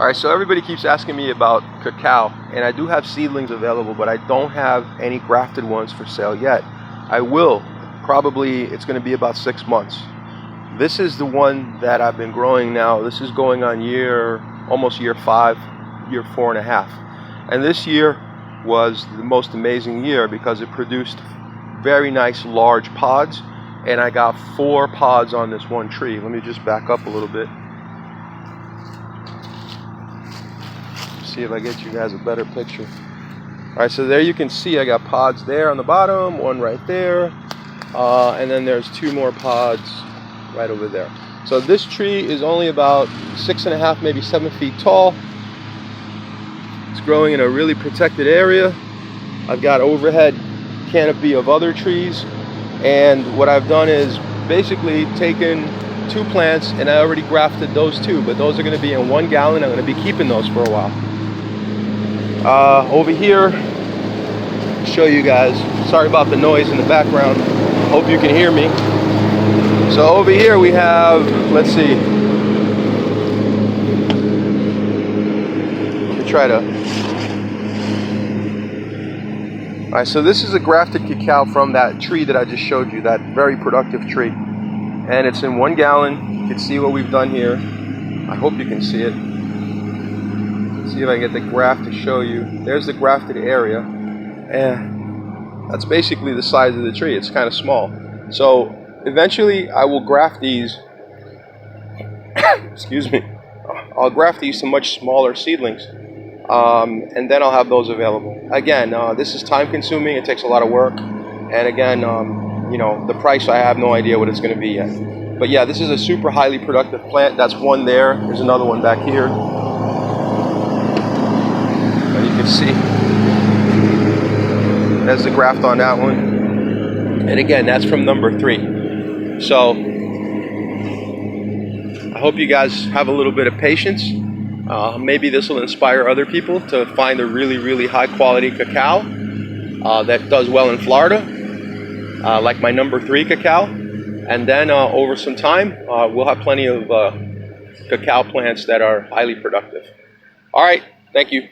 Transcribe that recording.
Alright, so everybody keeps asking me about cacao, and I do have seedlings available, but I don't have any grafted ones for sale yet. I will. Probably it's going to be about 6 months. This is the one that I've been growing now. This is going on almost year 5, year 4.5. And this year was the most amazing year because it produced very nice large pods, and I got 4 pods on this one tree. Let me just back up a little bit. See if I get you guys a better picture. Alright, so there you can see I got pods there on the bottom, one right there, and then there's 2 more pods right over there. So this tree is only about 6.5, maybe 7 feet tall. It's growing in a really protected area. I've got overhead canopy of other trees, and what I've done is basically taken 2 plants and I already grafted those 2, but those are going to be in 1 gallon. I'm going to be keeping those for a while. Over here, show you guys, sorry about the noise in the background, hope you can hear me. So over here we have, let's see, let me try to, alright, so this is a grafted cacao from that tree that I just showed you, that very productive tree, and it's in 1 gallon. You can see what we've done here. I hope you can see it. See if I can get the graph to show you. There's the grafted area, and that's basically the size of the tree. It's kind of small. So eventually I will graft these excuse me, I'll graft these to much smaller seedlings, and then I'll have those available. Again, this is time consuming, it takes a lot of work, and again, you know, the price, I have no idea what it's going to be yet. But yeah, this is a super highly productive plant. That's one there. There's another one back here. You can see there's the graft on that one, and again, that's from number 3. So I hope you guys have a little bit of patience. Maybe this will inspire other people to find a really high quality cacao that does well in Florida, like my number 3 cacao, and then over some time we'll have plenty of cacao plants that are highly productive. All right, thank you.